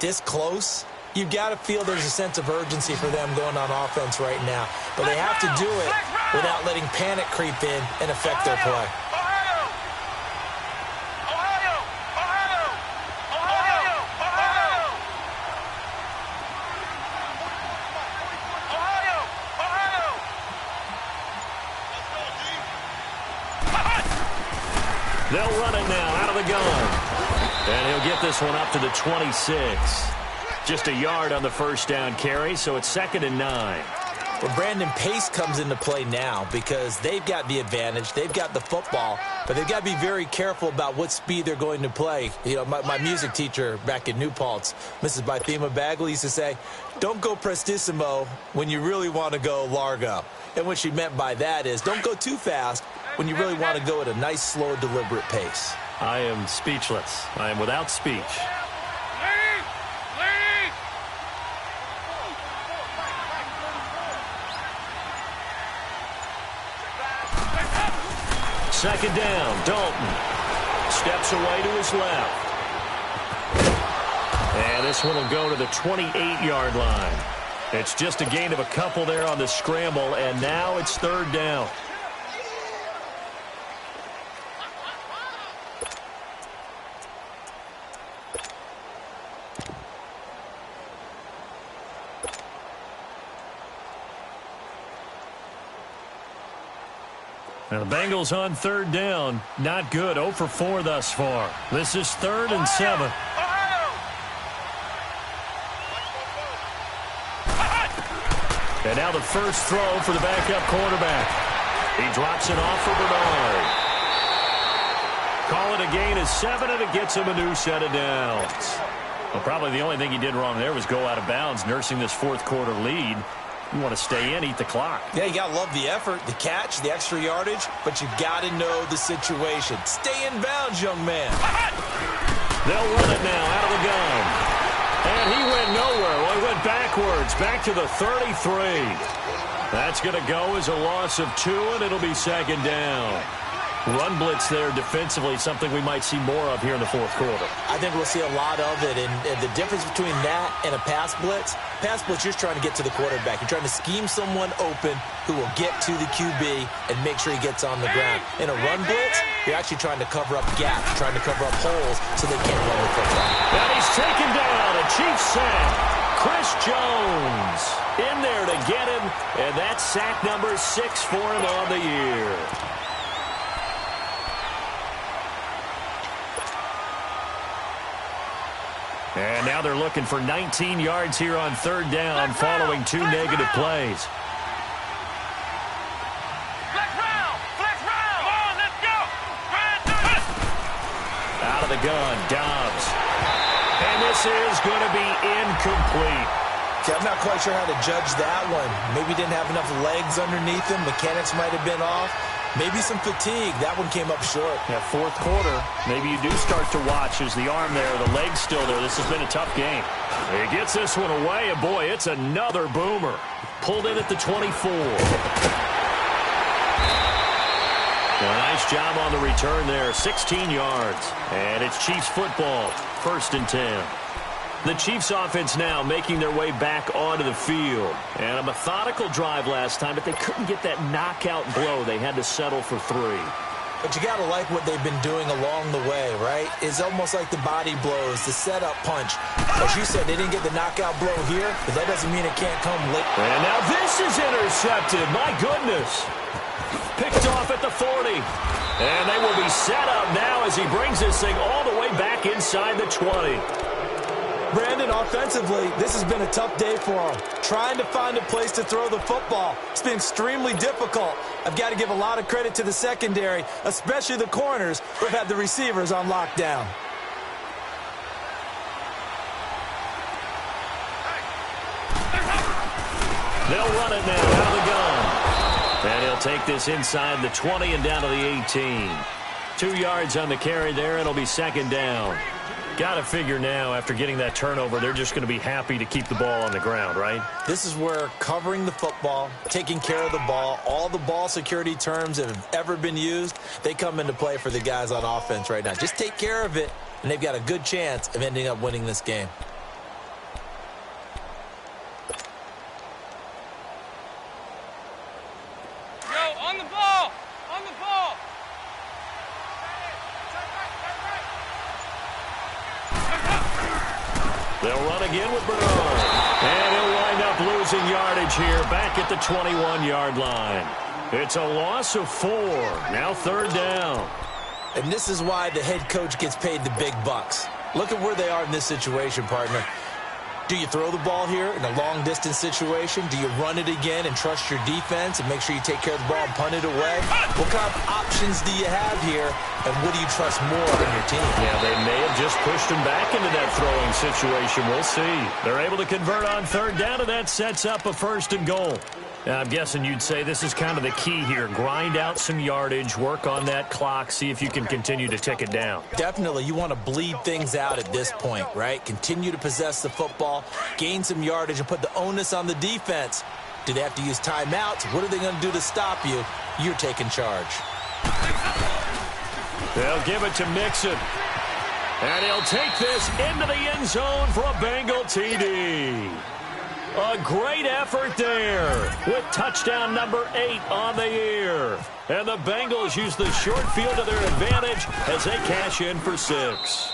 B: this close, you've got to feel there's a sense of urgency for them going on offense right now. But they have to do it without letting panic creep in and affect their play.
A: They'll run it now out of the gun. And he'll get this one up to the 26. Just a yard on the first down carry, so it's 2nd and 9.
B: Well, Brandon, pace comes into play now because they've got the advantage. They've got the football, but they've got to be very careful about what speed they're going to play. You know, my music teacher back in New Paltz, Mrs. Bythema Bagley, used to say, don't go prestissimo when you really want to go largo. And what she meant by that is don't go too fast when you really want to go at a nice, slow, deliberate pace.
A: I am speechless. I am without speech. Second down, Dalton steps away to his left. And this one will go to the 28-yard line. It's just a gain of a couple there on the scramble, and now it's 3rd down. Now the Bengals on 3rd down. Not good. 0 for 4 thus far. This is 3rd and 7. And now the first throw for the backup quarterback. He drops it off for Bernard. Call it a gain of 7, and it gets him a new set of downs. Well, probably the only thing he did wrong there was go out of bounds, nursing this 4th quarter lead. You want to stay in, eat the clock.
B: Yeah, you got to love the effort, the catch, the extra yardage, but you got to know the situation. Stay in bounds, young man.
A: They'll run it now out of the gun. And he went nowhere. Well, he went backwards, back to the 33. That's going to go as a loss of 2, and it'll be second down. Run blitz there defensively, something we might see more of here in the fourth quarter.
B: I think we'll see a lot of it, and the difference between that and a pass blitz, you're trying to get to the quarterback. You're trying to scheme someone open who will get to the QB and make sure he gets on the ground. In a run blitz, you're actually trying to cover up gaps, trying to cover up holes so they can't run the football.
A: And he's taken down, a Chiefs sack. Chris Jones in there to get him, and that's sack number 6 for him on the year. And now they're looking for 19 yards here on third down following 2 negative plays.
C: Flex round! Come on, let's go!
A: Out of the gun, Dobbs. And this is going to be incomplete.
B: Okay, I'm not quite sure how to judge that one. Maybe didn't have enough legs underneath him. Mechanics might have been off. Maybe some fatigue. That one came up short.
A: Yeah, fourth quarter, maybe you do start to watch as the arm there, the leg's still there. This has been a tough game. He gets this one away, and boy, it's another boomer. Pulled in at the 24. A nice job on the return there, 16 yards. And it's Chiefs football, 1st and 10. The Chiefs offense now making their way back onto the field. And a methodical drive last time, but they couldn't get that knockout blow. They had to settle for 3.
B: But you got to like what they've been doing along the way, right? It's almost like the body blows, the setup punch. As you said, they didn't get the knockout blow here, but that doesn't mean it can't come late.
A: And now this is intercepted. My goodness. Picked off at the 40. And they will be set up now as he brings this thing all the way back inside the 20.
B: Brandon, offensively, this has been a tough day for him. Trying to find a place to throw the football. It's been extremely difficult. I've got to give a lot of credit to the secondary, especially the corners who have had the receivers on lockdown.
A: They'll run it now out of the gun. And he'll take this inside the 20 and down to the 18. 2 yards on the carry there, and it'll be second down. Got to figure now, after getting that turnover, they're just going to be happy to keep the ball on the ground, right?
B: This is where covering the football, taking care of the ball, all the ball security terms that have ever been used, they come into play for the guys on offense right now. Just take care of it, and they've got a good chance of ending up winning this game.
C: Go, on the ball! On the ball!
A: They'll run again with Bernard. And he'll wind up losing yardage here back at the 21-yard line. It's a loss of 4. Now third down.
B: And this is why the head coach gets paid the big bucks. Look at where they are in this situation, partner. Do you throw the ball here in a long-distance situation? Do you run it again and trust your defense and make sure you take care of the ball and punt it away? What kind of options do you have here, and what do you trust more in your team?
A: Yeah, they may have just pushed him back into that throwing situation. We'll see. They're able to convert on third down, and that sets up a 1st and goal. Now, I'm guessing you'd say this is kind of the key here. Grind out some yardage, work on that clock, see if you can continue to tick it down.
B: Definitely. You want to bleed things out at this point, right? Continue to possess the football, gain some yardage, and put the onus on the defense. Do they have to use timeouts? What are they going to do to stop you? You're taking charge.
A: They'll give it to Mixon. And he'll take this into the end zone for a Bengal TD. A great effort there with touchdown number 8 on the year. And the Bengals use the short field to their advantage as they cash in for 6.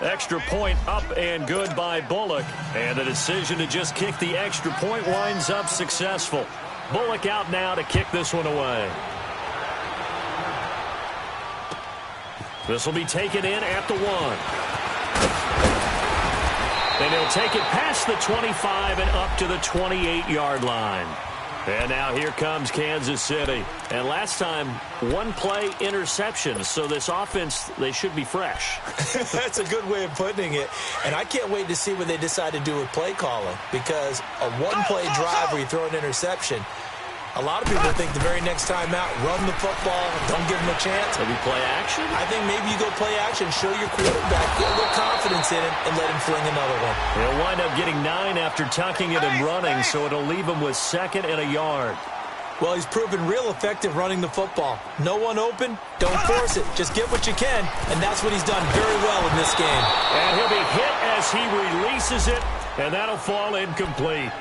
A: Extra point up and good by Bullock. And the decision to just kick the extra point winds up successful. Bullock out now to kick this one away. This will be taken in at the 1. And he'll take it past the 25 and up to the 28-yard line. And now here comes Kansas City. And last time, one play interception. So this offense, they should be fresh.
B: That's a good way of putting it. And I can't wait to see what they decide to do with play calling. Because a one-play drive where you throw an interception, a lot of people think the very next time out, run the football, don't give them a chance.
A: Maybe play action?
B: I think maybe you go play action, show your quarterback, get a little confidence in him, and let him fling another one.
A: He'll wind up getting 9 after tucking it and running, so it'll leave him with 2nd and a yard.
B: Well, he's proven real effective running the football. No one open, don't force it. Just get what you can, and that's what he's done very well in this game.
A: And he'll be hit as he releases it, and that'll fall incomplete.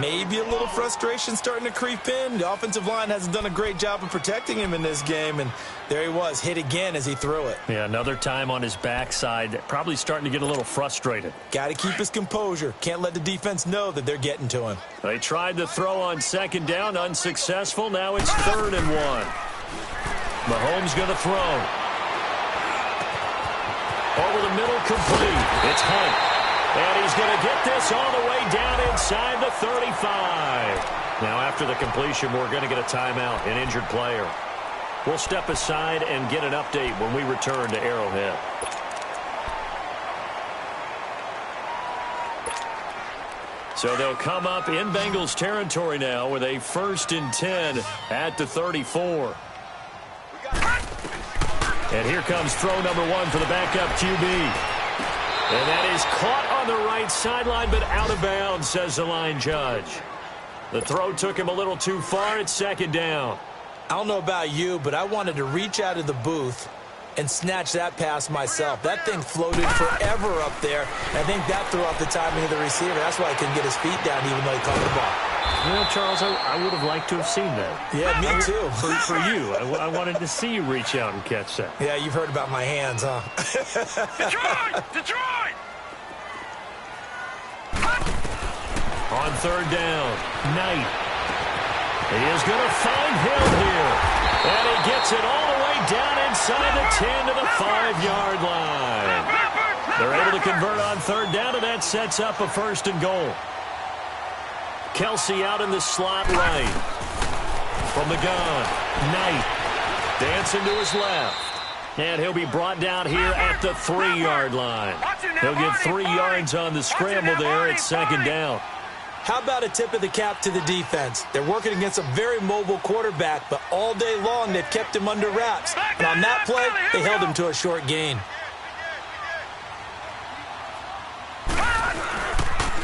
B: Maybe a little frustration starting to creep in. The offensive line hasn't done a great job of protecting him in this game, and there he was, hit again as he threw it.
A: Yeah, another time on his backside, probably starting to get a little frustrated.
B: Got to keep his composure. Can't let the defense know that they're getting to him.
A: They tried to throw on 2nd down, unsuccessful. Now it's 3rd and 1. Mahomes going to throw. Over the middle, complete. It's Hunt. And he's going to get this all the way down inside the 35. Now, after the completion, we're going to get a timeout, an injured player. We'll step aside and get an update when we return to Arrowhead. So they'll come up in Bengals territory now with a 1st and 10 at the 34. And here comes throw number 1 for the backup QB. And that is caught on the right sideline, but out of bounds, says the line judge. The throw took him a little too far. It's 2nd down.
B: I don't know about you, but I wanted to reach out of the booth and snatch that pass myself. That thing floated forever up there. I think that threw off the timing of the receiver. That's why he couldn't get his feet down even though he caught the ball.
A: You know, Charles, I would have liked to have seen that.
B: Yeah, me too.
A: For you. I wanted to see you reach out and catch that.
B: Yeah, you've heard about my hands, huh?
C: Detroit!
A: On 3rd down, Knight. He is going to find Hill here. And he gets it all the way down inside the 10 to the 5-yard line. They're able to convert on 3rd down, and that sets up a 1st and goal. Kelsey out in the slot right. From the gun, Knight dancing to his left. And he'll be brought down here at the 3-yard line. He'll get 3 yards on the scramble there at 2nd down.
B: How about a tip of the cap to the defense? They're working against a very mobile quarterback, but all day long they've kept him under wraps. And on that play, they held him to a short gain.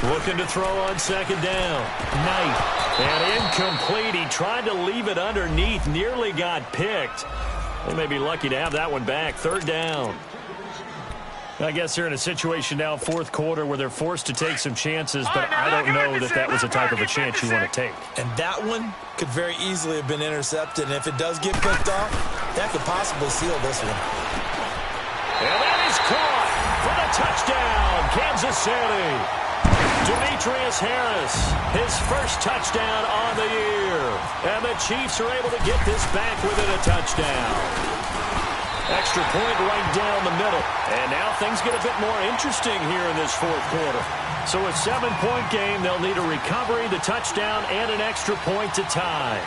A: Looking to throw on 2nd down. Knight. And incomplete. He tried to leave it underneath. Nearly got picked. They may be lucky to have that one back. 3rd down. I guess they're in a situation now, 4th quarter, where they're forced to take some chances, but I don't know that that was the type of a chance you want to take.
B: And that one could very easily have been intercepted. And if it does get picked off, that could possibly seal this one.
A: And that is caught for the touchdown, Kansas City. Demetrius Harris, his first touchdown on the year. And the Chiefs are able to get this back within a touchdown. Extra point right down the middle. And now things get a bit more interesting here in this 4th quarter. So a 7-point game, they'll need a recovery, the touchdown, and an extra point to tie.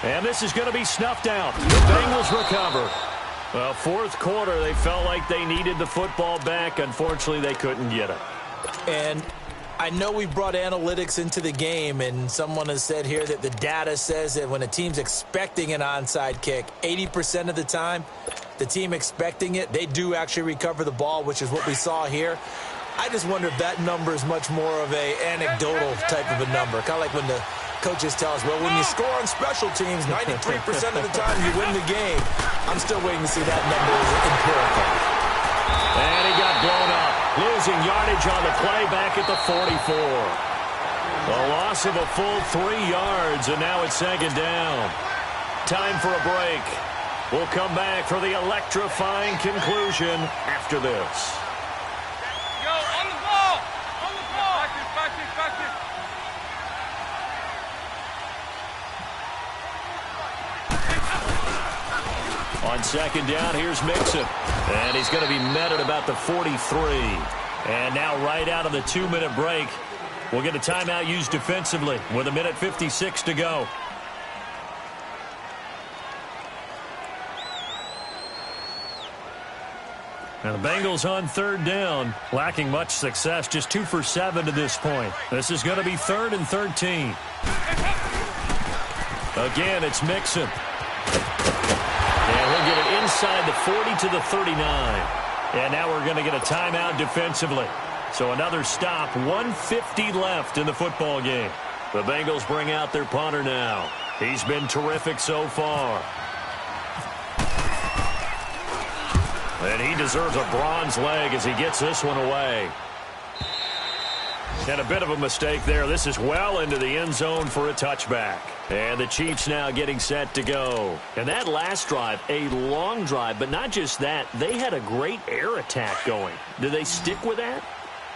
A: And this is going to be snuffed out. The Bengals recover. Well, 4th quarter, they felt like they needed the football back. Unfortunately, they couldn't get it.
B: And I know we brought analytics into the game, and someone has said here that the data says that when a team's expecting an onside kick, 80% of the time, the team expecting it, they do actually recover the ball, which is what we saw here. I just wonder if that number is much more of a anecdotal type of a number, kind of like when the coaches tell us, well, when you score on special teams, 93% of the time you win the game. I'm still waiting to see that number is empirical.
A: And he got blown up, losing yardage on the play back at the 44. A loss of a full 3 yards, and now it's 2nd down. Time for a break. We'll come back for the electrifying conclusion after this.
C: Go, on the ball! On the ball! Back it.
A: On second down. Here's Mixon. And he's going to be met at about the 43. And now right out of the 2-minute break, we'll get a timeout used defensively with 1:56 to go. Now the Bengals on third down, lacking much success, just 2 for 7 to this point. This is going to be 3rd and 13. Again, it's Mixon. And he'll get it inside the 40 to the 39. And now we're going to get a timeout defensively. So another stop, 1:50 left in the football game. The Bengals bring out their punter now. He's been terrific so far. And he deserves a bronze leg as he gets this one away. And a bit of a mistake there. This is well into the end zone for a touchback. And the Chiefs now getting set to go. And that last drive, a long drive, but not just that. They had a great air attack going. Do they stick with that?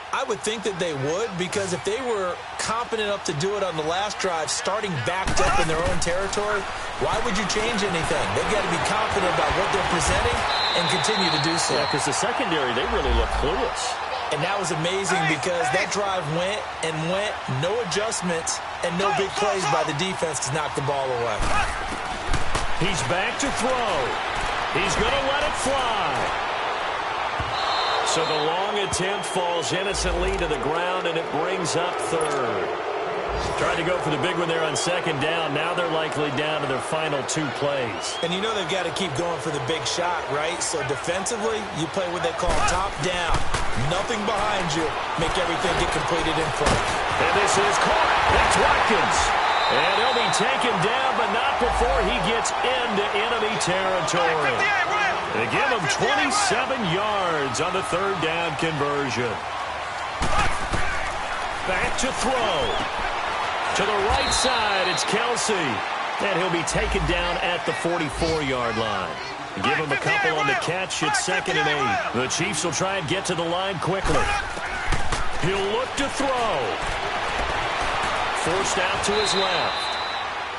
B: I would think that they would, because if they were confident enough to do it on the last drive, starting backed up in their own territory, why would you change anything? They've got to be confident about what they're presenting and continue to do so.
A: Yeah, because the secondary, they really look clueless.
B: And that was amazing because that drive went and went, no adjustments, and no big plays by the defense to knock the ball away.
A: He's back to throw. He's going to let it fly. So the long attempt falls innocently to the ground, and it brings up third. Tried to go for the big one there on second down. Now they're likely down to their final 2 plays.
B: And you know they've got to keep going for the big shot, right? So defensively, you play what they call top down. Nothing behind you. Make everything get completed in front.
A: And this is caught. That's Watkins. And he'll be taken down, but not before he gets into enemy territory. They give him 27 yards on the 3rd down conversion. Back to throw. To the right side, it's Kelsey. And he'll be taken down at the 44-yard line. Give him a couple on the catch. It's 2nd and 8. The Chiefs will try and get to the line quickly. He'll look to throw. Forced out to his left.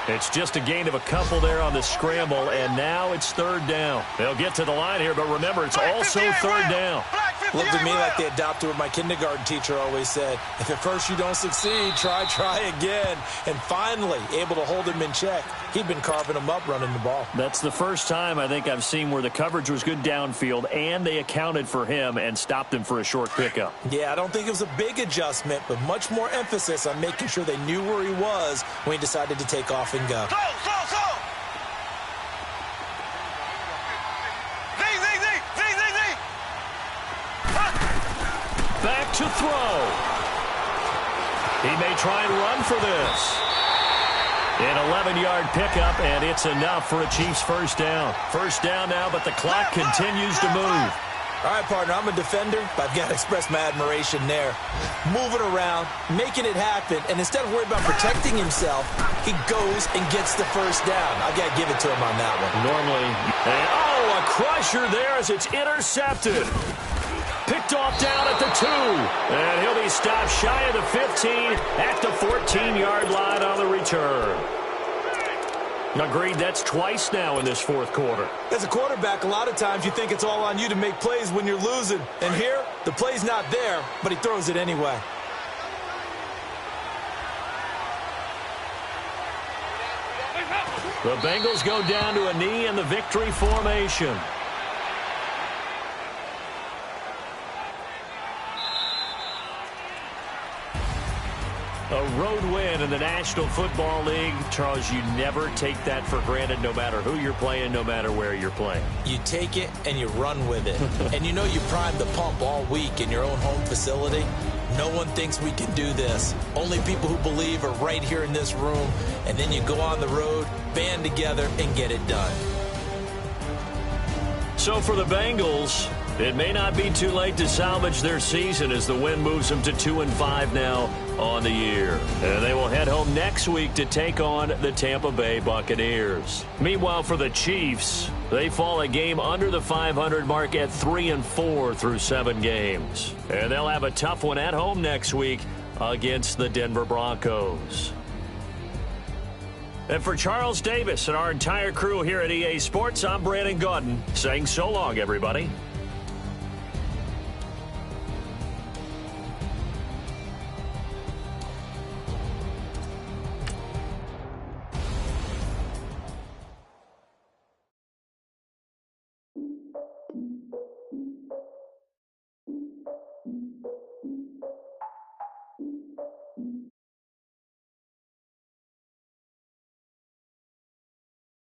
A: It's just a gain of a couple there on the scramble, and now it's 3rd down. They'll get to the line here, but remember, it's also 3rd down.
B: Looked to me like they adopted what my kindergarten teacher always said. If at first you don't succeed, try again. And finally, able to hold him in check. He'd been carving him up running the ball.
A: That's the first time I think I've seen where the coverage was good downfield, and they accounted for him and stopped him for a short pickup.
B: Yeah, I don't think it was a big adjustment, but much more emphasis on making sure they knew where he was when he decided to take off and go.
A: Back to throw. He may try and run for this. An 11-yard pickup, and it's enough for a Chiefs first down. First down now, but the clock continues to move.
B: All right, partner, I'm a defender, but I've got to express my admiration there. Moving around, making it happen, and instead of worrying about protecting himself, he goes and gets the first down. I've got to give it to him on that one.
A: Normally, a crusher there as it's intercepted. Picked off down at the 2. And he'll be stopped shy of the 15 at the 14-yard line on the return. Agreed, that's twice now in this 4th quarter.
B: As a quarterback, a lot of times you think it's all on you to make plays when you're losing. And here, the play's not there, but he throws it anyway.
A: The Bengals go down to a knee in the victory formation. A road win in the National Football League. Charles, you never take that for granted no matter who you're playing, no matter where you're playing.
B: You take it and you run with it. And you know you primed the pump all week in your own home facility. No one thinks we can do this. Only people who believe are right here in this room. And then you go on the road, band together, and get it done.
A: So for the Bengals, it may not be too late to salvage their season as the win moves them to 2-5 now on the year. And they will head home next week to take on the Tampa Bay Buccaneers. Meanwhile, for the Chiefs, they fall a game under the 500 mark at 3-4 through 7 games. And they'll have a tough one at home next week against the Denver Broncos. And for Charles Davis and our entire crew here at EA Sports, I'm Brandon Gaudin saying so long, everybody.